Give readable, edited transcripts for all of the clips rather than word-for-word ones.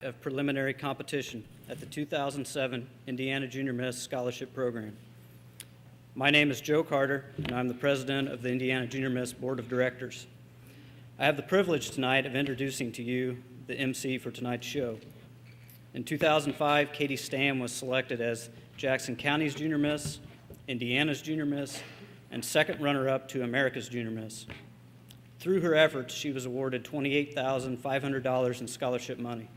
of preliminary competition at the 2007 Indiana Junior Miss Scholarship Program. My name is Joe Carter, and I'm the president of the Indiana Junior Miss Board of Directors. I have the privilege tonight of introducing to you the MC for tonight's show. In 2005, Katie Stam was selected as Jackson County's Junior Miss, Indiana's Junior Miss, and second runner-up to America's Junior Miss. Through her efforts, she was awarded $28,500 in scholarship money.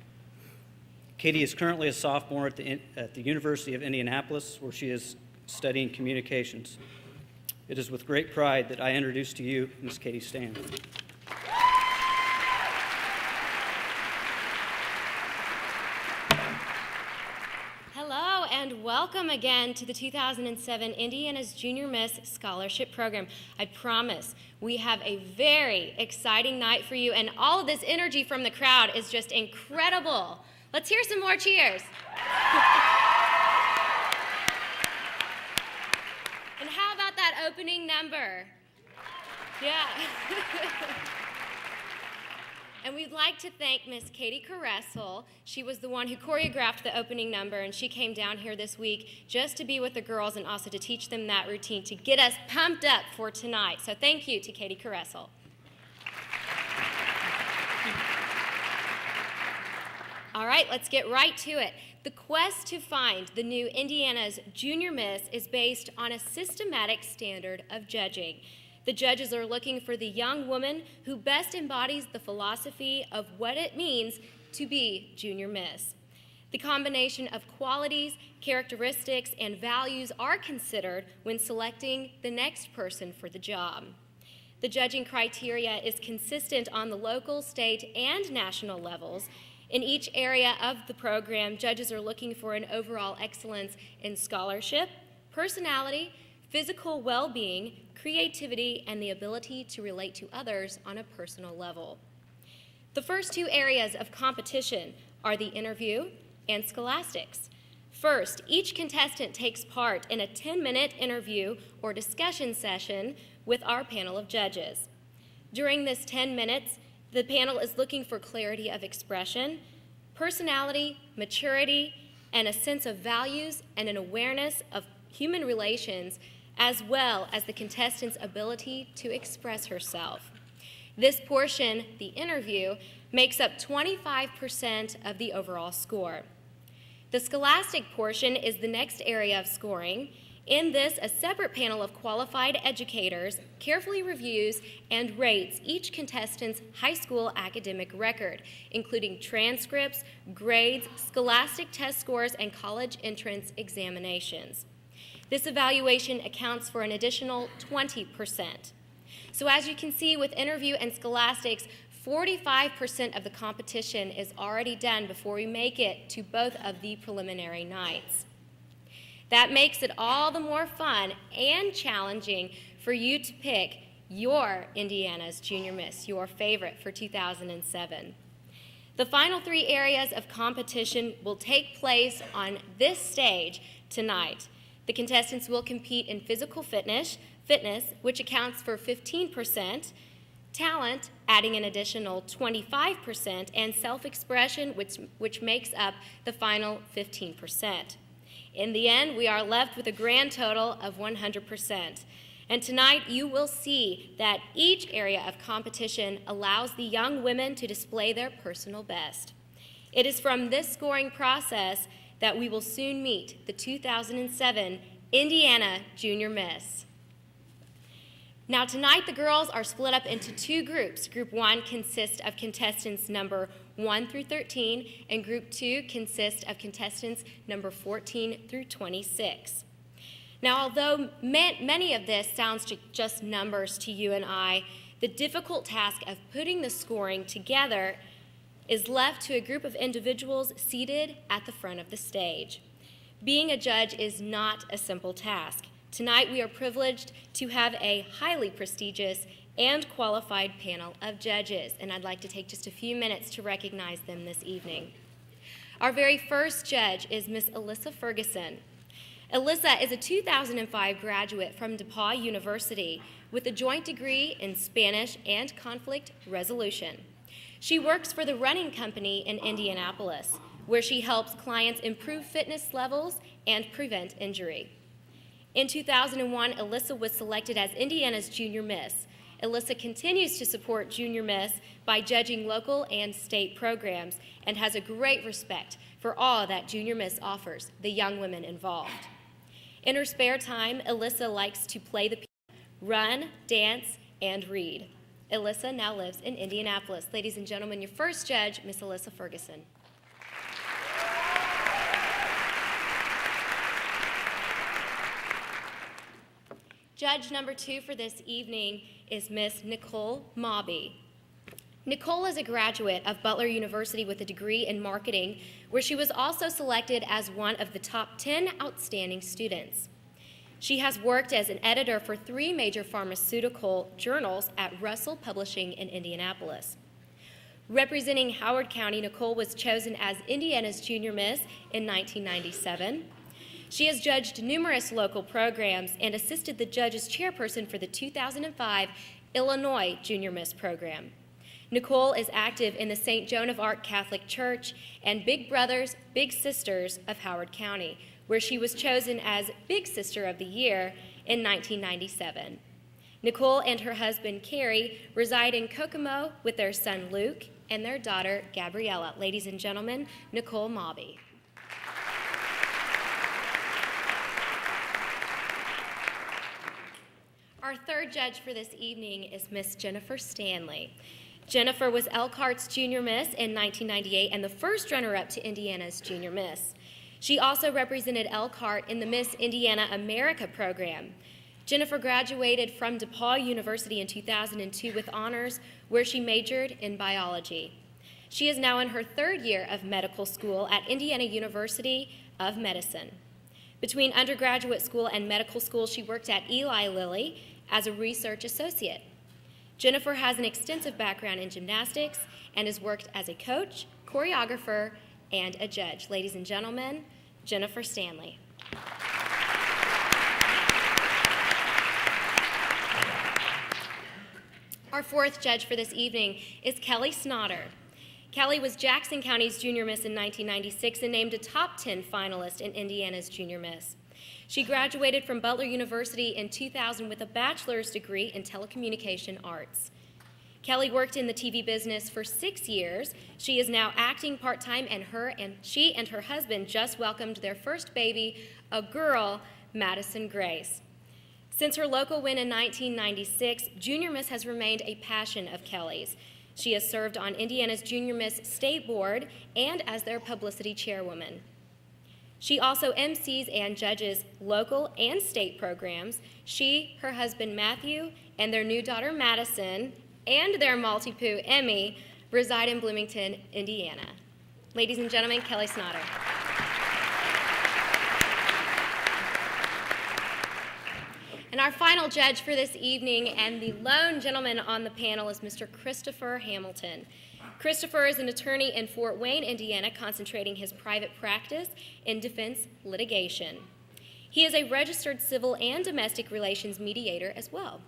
Katie is currently a sophomore at the University of Indianapolis, where she is studying communications. It is with great pride that I introduce to you Ms. Katie Stam. Hello and welcome again to the 2007 Indiana's Junior Miss Scholarship Program. I promise we have a very exciting night for you, and all of this energy from the crowd is just incredible. Let's hear some more cheers. And how about that opening number? Yeah. And we'd like to thank Miss Katie Caressel. She was the one who choreographed the opening number, and she came down here this week just to be with the girls and also to teach them that routine to get us pumped up for tonight. So thank you to Katie Caressel. All right, let's get right to it. The quest to find the new Indiana's Junior Miss is based on a systematic standard of judging. The judges are looking for the young woman who best embodies the philosophy of what it means to be Junior Miss. The combination of qualities, characteristics, and values are considered when selecting the next person for the job. The judging criteria is consistent on the local, state, and national levels. In each area of the program, judges are looking for an overall excellence in scholarship, personality, physical well-being, creativity, and the ability to relate to others on a personal level. The first two areas of competition are the interview and scholastics. First, each contestant takes part in a 10-minute interview or discussion session with our panel of judges. During this 10 minutes, the panel is looking for clarity of expression, personality, maturity, and a sense of values and an awareness of human relations, as well as the contestant's ability to express herself. This portion, the interview, makes up 25% of the overall score. The scholastic portion is the next area of scoring. In this, a separate panel of qualified educators carefully reviews and rates each contestant's high school academic record, including transcripts, grades, scholastic test scores, and college entrance examinations. This evaluation accounts for an additional 20%. So as you can see with interview and scholastics, 45% of the competition is already done before we make it to both of the preliminary nights. That makes it all the more fun and challenging for you to pick your Indiana's Junior Miss, your favorite for 2007. The final three areas of competition will take place on this stage tonight. The contestants will compete in physical fitness, which accounts for 15%, talent, adding an additional 25%, and self-expression, which makes up the final 15%. In the end, we are left with a grand total of 100%. And tonight, you will see that each area of competition allows the young women to display their personal best. It is from this scoring process that we will soon meet the 2007 Indiana Junior Miss. Now tonight the girls are split up into two groups. Group 1 consists of contestants number 1 through 13, and Group 2 consists of contestants number 14 through 26. Now although many of this sounds just numbers to you and I, the difficult task of putting the scoring together is left to a group of individuals seated at the front of the stage. Being a judge is not a simple task. Tonight we are privileged to have a highly prestigious and qualified panel of judges, and I'd like to take just a few minutes to recognize them this evening. Our very first judge is Miss Alyssa Ferguson. Alyssa is a 2005 graduate from DePauw University with a joint degree in Spanish and conflict resolution. She works for the running company in Indianapolis, where she helps clients improve fitness levels and prevent injury. In 2001, Alyssa was selected as Indiana's Junior Miss. Alyssa continues to support Junior Miss by judging local and state programs and has a great respect for all that Junior Miss offers the young women involved. In her spare time, Alyssa likes to play the piano, run, dance, and read. Alyssa now lives in Indianapolis. Ladies and gentlemen, your first judge, Miss Alyssa Ferguson. Judge number 2 for this evening is Miss Nicole Mobby. Nicole is a graduate of Butler University with a degree in marketing, where she was also selected as one of the top 10 outstanding students. She has worked as an editor for 3 major pharmaceutical journals at Russell Publishing in Indianapolis. Representing Howard County, Nicole was chosen as Indiana's Junior Miss in 1997. She has judged numerous local programs and assisted the judge's chairperson for the 2005 Illinois Junior Miss program. Nicole is active in the St. Joan of Arc Catholic Church and Big Brothers, Big Sisters of Howard County, where she was chosen as Big Sister of the Year in 1997. Nicole and her husband, Carrie, reside in Kokomo with their son, Luke, and their daughter, Gabriella. Ladies and gentlemen, Nicole Mobby. Our third judge for this evening is Miss Jennifer Stanley. Jennifer was Elkhart's Junior Miss in 1998 and the first runner-up to Indiana's Junior Miss. She also represented Elkhart in the Miss Indiana America program. Jennifer graduated from DePaul University in 2002 with honors, where she majored in biology. She is now in her 3rd year of medical school at Indiana University of Medicine. Between undergraduate school and medical school, she worked at Eli Lilly as a research associate. Jennifer has an extensive background in gymnastics and has worked as a coach, choreographer, and a judge. Ladies and gentlemen, Jennifer Stanley. Our 4th judge for this evening is Kelly Snotter. Kelly was Jackson County's Junior Miss in 1996 and named a top 10 finalist in Indiana's Junior Miss. She graduated from Butler University in 2000 with a bachelor's degree in telecommunication arts. Kelly worked in the TV business for 6 years. She is now acting part-time, and she and her husband just welcomed their first baby, a girl, Madison Grace. Since her local win in 1996, Junior Miss has remained a passion of Kelly's. She has served on Indiana's Junior Miss State Board and as their publicity chairwoman. She also MCs and judges local and state programs. She, her husband Matthew, and their new daughter Madison, and their multi-poo Emmy, reside in Bloomington, Indiana. Ladies and gentlemen, Kelly Snotter. And our final judge for this evening, and the lone gentleman on the panel, is Mr. Christopher Hamilton. Christopher is an attorney in Fort Wayne, Indiana, concentrating his private practice in defense litigation. He is a registered civil and domestic relations mediator as well.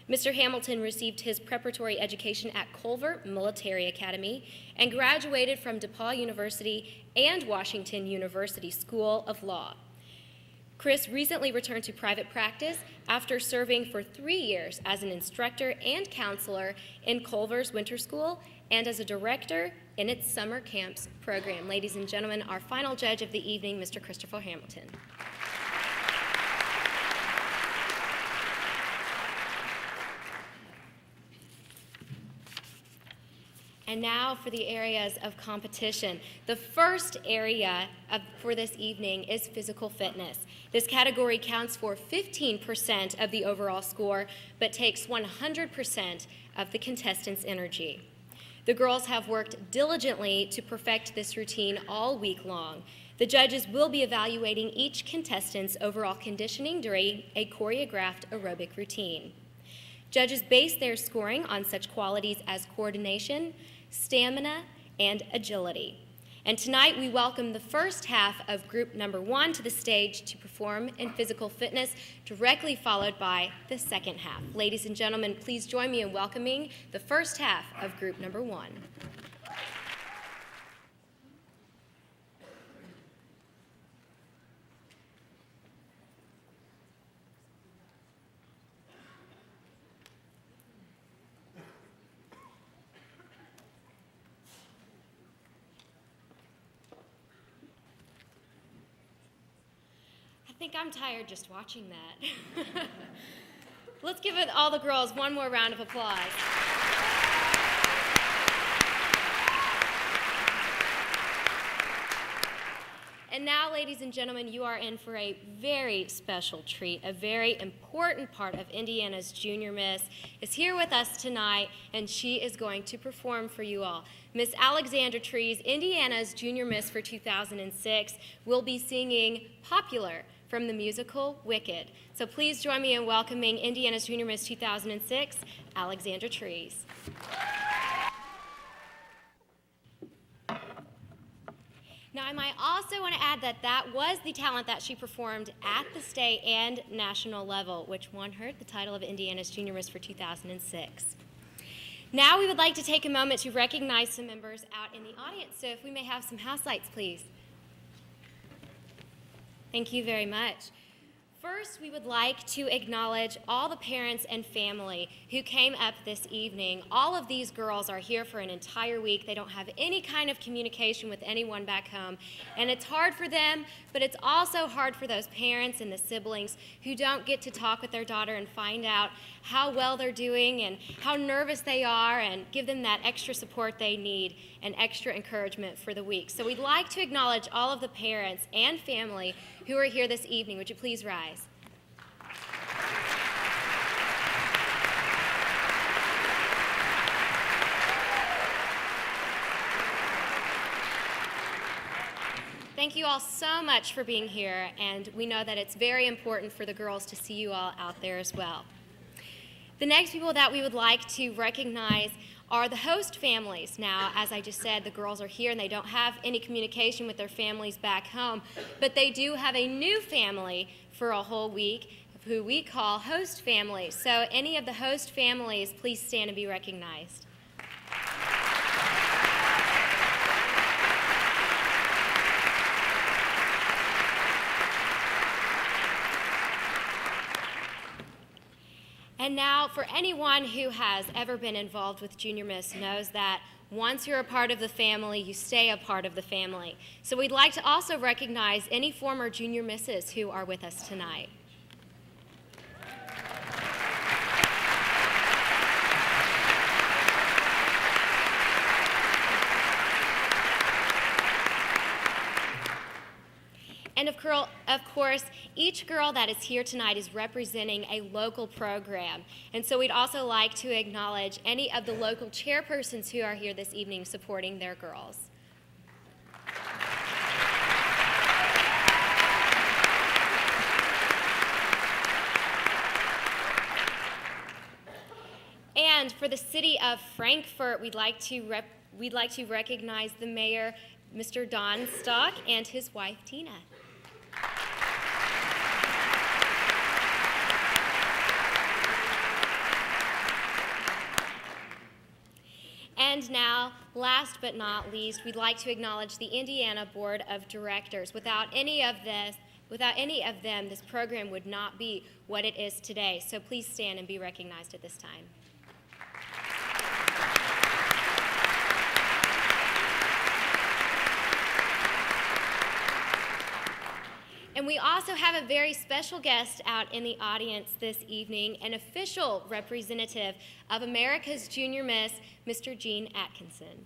Mr. Hamilton received his preparatory education at Culver Military Academy and graduated from DePaul University and Washington University School of Law. Chris recently returned to private practice after serving for 3 years as an instructor and counselor in Culver's winter school and as a director in its summer camps program. Ladies and gentlemen, our final judge of the evening, Mr. Christopher Hamilton. And now for the areas of competition. The first area for this evening is physical fitness. This category counts for 15% of the overall score, but takes 100% of the contestants' energy. The girls have worked diligently to perfect this routine all week long. The judges will be evaluating each contestant's overall conditioning during a choreographed aerobic routine. Judges base their scoring on such qualities as coordination, stamina, and agility. And tonight we welcome the first half of group number 1 to the stage to perform in physical fitness, directly followed by the second half. Ladies and gentlemen, please join me in welcoming the first half of group number 1. I think I'm tired just watching that. Let's give it all the girls one more round of applause. And now, ladies and gentlemen, you are in for a very special treat. A very important part of Indiana's Junior Miss is here with us tonight, and she is going to perform for you all. Miss Alexandra Trees, Indiana's Junior Miss for 2006, will be singing Popular from the musical Wicked. So please join me in welcoming Indiana's Junior Miss 2006, Alexandra Trees. Now, I might also want to add that that was the talent that she performed at the state and national level, which won her the title of Indiana's Junior Miss for 2006. Now we would like to take a moment to recognize some members out in the audience. So if we may have some house lights, please. Thank you very much. First, we would like to acknowledge all the parents and family who came up this evening. All of these girls are here for an entire week. They don't have any kind of communication with anyone back home. And it's hard for them, but it's also hard for those parents and the siblings who don't get to talk with their daughter and find out how well they're doing and how nervous they are and give them that extra support they need and extra encouragement for the week. So we'd like to acknowledge all of the parents and family who are here this evening. Would you please rise? Thank you all so much for being here, and we know that it's very important for the girls to see you all out there as well. The next people that we would like to recognize are the host families. Now, as I just said, the girls are here and they don't have any communication with their families back home, but they do have a new family for a whole week who we call host families. So any of the host families, please stand and be recognized. And now, for anyone who has ever been involved with Junior Miss knows that once you're a part of the family, you stay a part of the family. So we'd like to also recognize any former Junior Misses who are with us tonight. And of course, each girl that is here tonight is representing a local program. And so we'd also like to acknowledge any of the local chairpersons who are here this evening supporting their girls. And for the city of Frankfort, we'd like to recognize the mayor, Mr. Don Stock, and his wife, Tina. And now, last but not least, we'd like to acknowledge the Indiana Board of Directors. Without any of them, this program would not be what it is today. So please stand and be recognized at this time. And we also have a very special guest out in the audience this evening, an official representative of America's Junior Miss, Mr. Gene Atkinson.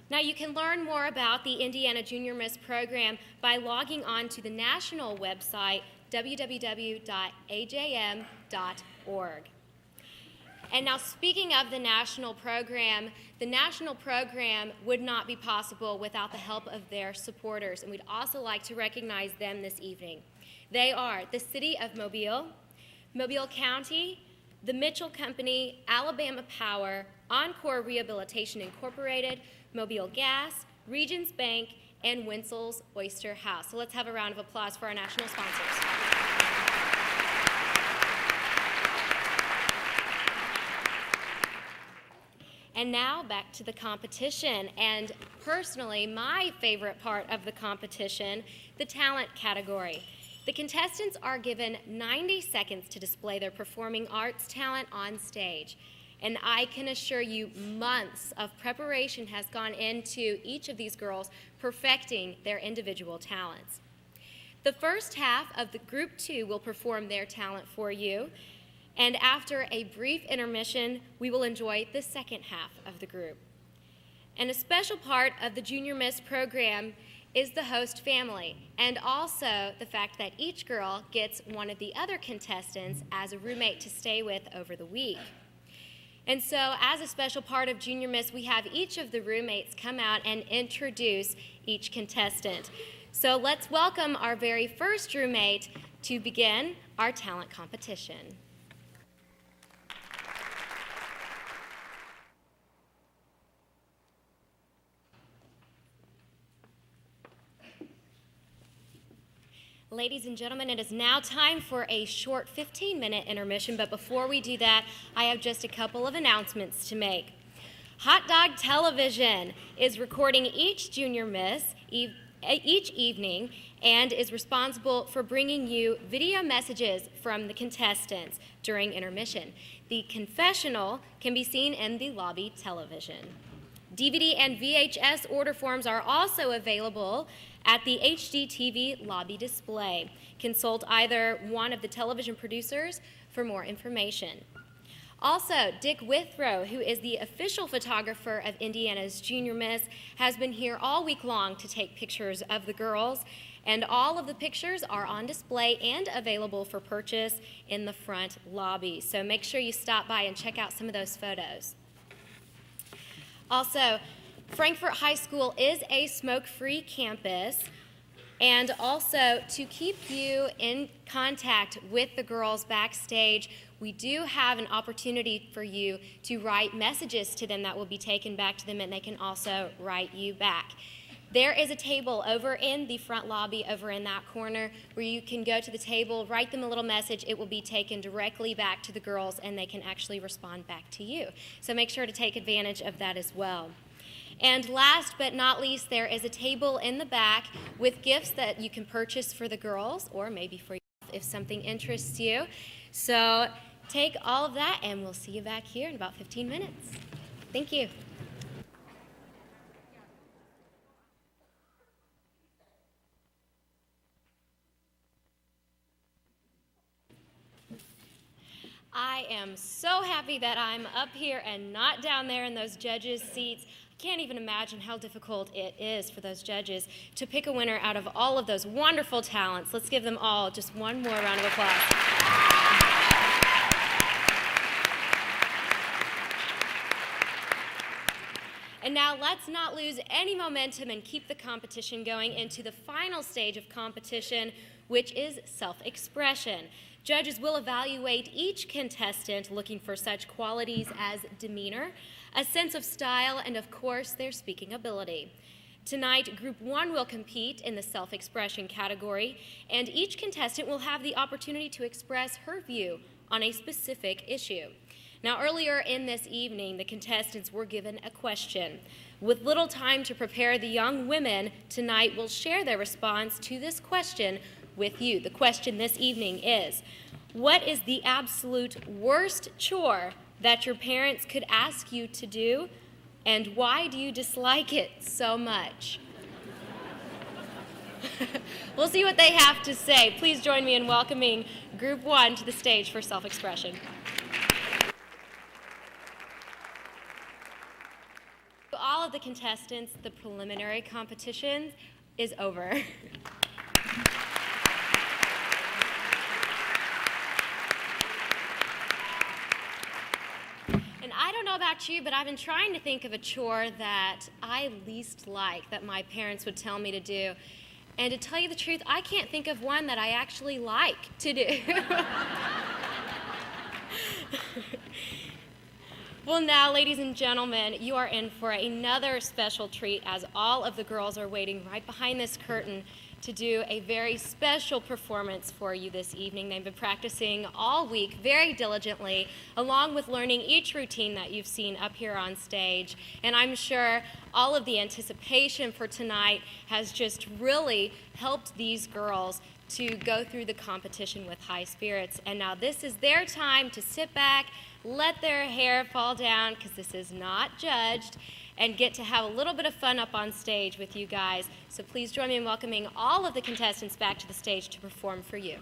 Now, you can learn more about the Indiana Junior Miss program by logging on to the national website, www.ajm.org. And now, speaking of the national program would not be possible without the help of their supporters, and we'd also like to recognize them this evening. They are the City of Mobile, Mobile County, the Mitchell Company, Alabama Power, Encore Rehabilitation Incorporated, Mobile Gas, Regions Bank, and Winsel's Oyster House. So let's have a round of applause for our national sponsors. And now back to the competition, and personally, my favorite part of the competition, the talent category. The contestants are given 90 seconds to display their performing arts talent on stage. And I can assure you months of preparation has gone into each of these girls perfecting their individual talents. The first half of the group 2 will perform their talent for you. And after a brief intermission, we will enjoy the second half of the group. And a special part of the Junior Miss program is the host family, and also the fact that each girl gets one of the other contestants as a roommate to stay with over the week. And so as a special part of Junior Miss, we have each of the roommates come out and introduce each contestant. So let's welcome our very first roommate to begin our talent competition. Ladies and gentlemen, it is now time for a short 15-minute intermission, but before we do that, I have just a couple of announcements to make. Hot Dog Television is recording each Junior Miss each evening and is responsible for bringing you video messages from the contestants during intermission. The confessional can be seen in the lobby television. DVD and VHS order forms are also available at the HDTV lobby display. Consult either one of the television producers for more information. Also, Dick Withrow, who is the official photographer of Indiana's Junior Miss, has been here all week long to take pictures of the girls, and all of the pictures are on display and available for purchase in the front lobby. So make sure you stop by and check out some of those photos. Also, Frankfort High School is a smoke-free campus, and also to keep you in contact with the girls backstage, we do have an opportunity for you to write messages to them that will be taken back to them, and they can also write you back. There is a table over in the front lobby, over in that corner, where you can go to the table, write them a little message. It will be taken directly back to the girls, and they can actually respond back to you. So make sure to take advantage of that as well. And last but not least, there is a table in the back with gifts that you can purchase for the girls, or maybe for yourself if something interests you. So take all of that, and we'll see you back here in about 15 minutes. Thank you. I am so happy that I'm up here and not down there in those judges' seats. I can't even imagine how difficult it is for those judges to pick a winner out of all of those wonderful talents. Let's give them all just one more round of applause. And now let's not lose any momentum and keep the competition going into the final stage of competition, which is self-expression. Judges will evaluate each contestant looking for such qualities as demeanor, a sense of style, and of course, their speaking ability. Tonight, Group 1 will compete in the self-expression category, and each contestant will have the opportunity to express her view on a specific issue. Now, earlier in this evening, the contestants were given a question. With little time to prepare, the young women tonight will share their response to this question with you. The question this evening is, what is the absolute worst chore that your parents could ask you to do, and why do you dislike it so much? We'll see what they have to say. Please join me in welcoming Group 1 to the stage for self-expression. To all of the contestants, the preliminary competition is over. I don't know about you, but I've been trying to think of a chore that I least like, that my parents would tell me to do. And to tell you the truth, I can't think of one that I actually like to do. Well, now, ladies and gentlemen, you are in for another special treat as all of the girls are waiting right behind this curtain to do a very special performance for you this evening. They've been practicing all week very diligently, along with learning each routine that you've seen up here on stage. And I'm sure all of the anticipation for tonight has just really helped these girls to go through the competition with high spirits. And now this is their time to sit back, let their hair fall down, because this is not judged, and get to have a little bit of fun up on stage with you guys. So please join me in welcoming all of the contestants back to the stage to perform for you.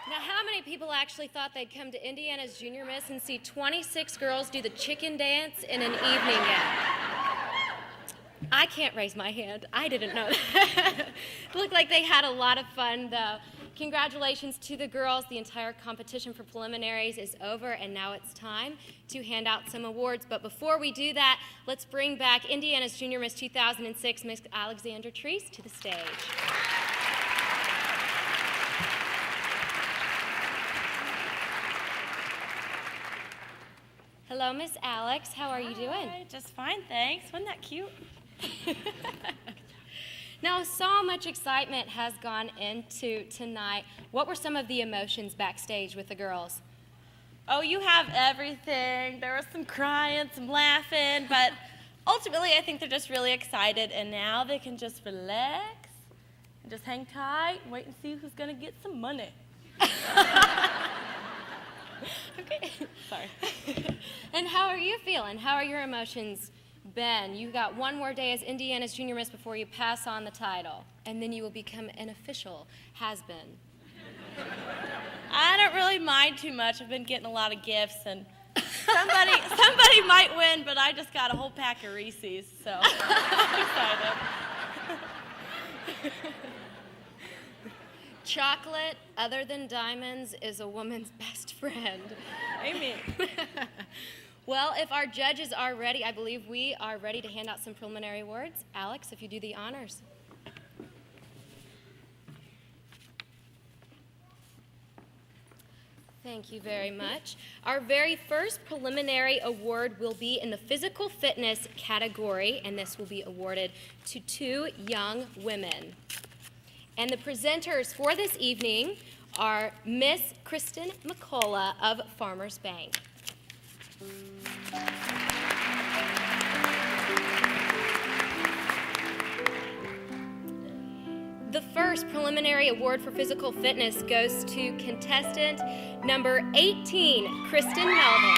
Now, how many people actually thought they'd come to Indiana's Junior Miss and see 26 girls do the chicken dance in an evening gown? I can't raise my hand. I didn't know that. It looked like they had a lot of fun, though. Congratulations to the girls. The entire competition for preliminaries is over, and now it's time to hand out some awards. But before we do that, let's bring back Indiana's Junior Miss 2006, Miss Alexandra Treese, to the stage. Hello, Miss Alex. How are you doing? Hi, just fine, thanks. Wasn't that cute? Now, so much excitement has gone into tonight. What were some of the emotions backstage with the girls? Oh, you have everything. There was some crying, some laughing, but ultimately I think they're just really excited, and now they can just relax and just hang tight and wait and see who's going to get some money. Okay. Sorry. And how are you feeling? How are your emotions been? You got one more day as Indiana's Junior Miss before you pass on the title, and then you will become an official has-been. I don't really mind too much. I've been getting a lot of gifts, and somebody might win, but I just got a whole pack of Reese's, so I'm excited. Chocolate, other than diamonds, is a woman's best friend. Amen. Well, if our judges are ready, I believe we are ready to hand out some preliminary awards. Alex, if you do the honors. Thank you very much. Our very first preliminary award will be in the physical fitness category, and this will be awarded to 2 young women. And the presenters for this evening are Miss Kristen McCullough of Farmers Bank. The first preliminary award for physical fitness goes to contestant number 18, Kristen Melvin.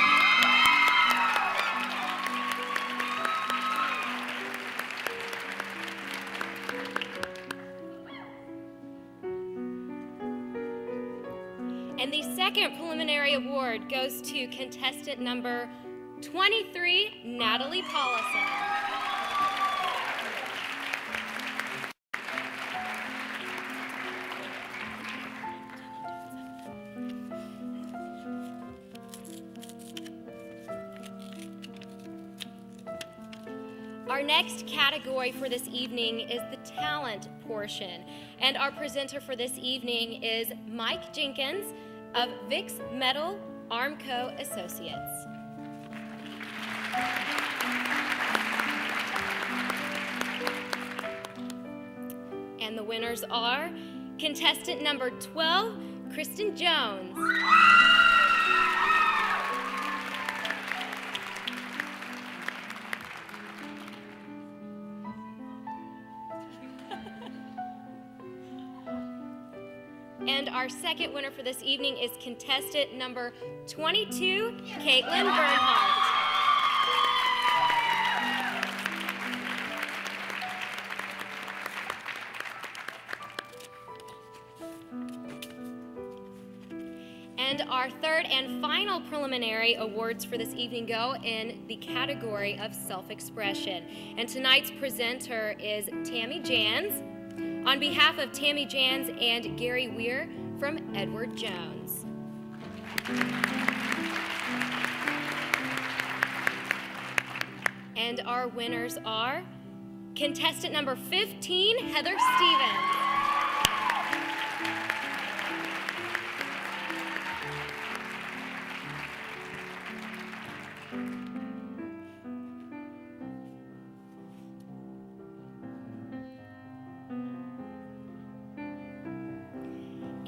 And the second preliminary award goes to contestant number 23, Natalie Paulison. Our next category for this evening is the talent portion. And our presenter for this evening is Mike Jenkins of Vicks Metal Armco Associates. And the winners are contestant number 12, Kristen Jones. And our second winner for this evening is contestant number 22, Caitlin Bernhardt. And our third and final preliminary awards for this evening go in the category of self-expression. And tonight's presenter is Tammy Jans. On behalf of Tammy Jans and Gary Weir from Edward Jones. And our winners are contestant number 15, Heather Stevens.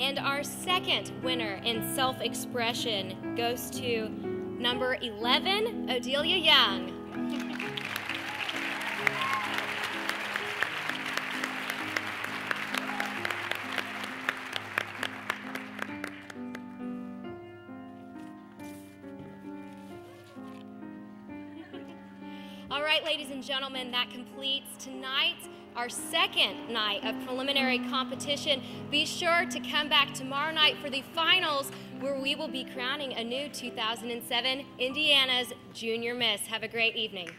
And our second winner in self-expression goes to number 11, Odelia Young. All right, ladies and gentlemen, that completes tonight's our second night of preliminary competition. Be sure to come back tomorrow night for the finals, where we will be crowning a new 2007 Indiana's Junior Miss. Have a great evening.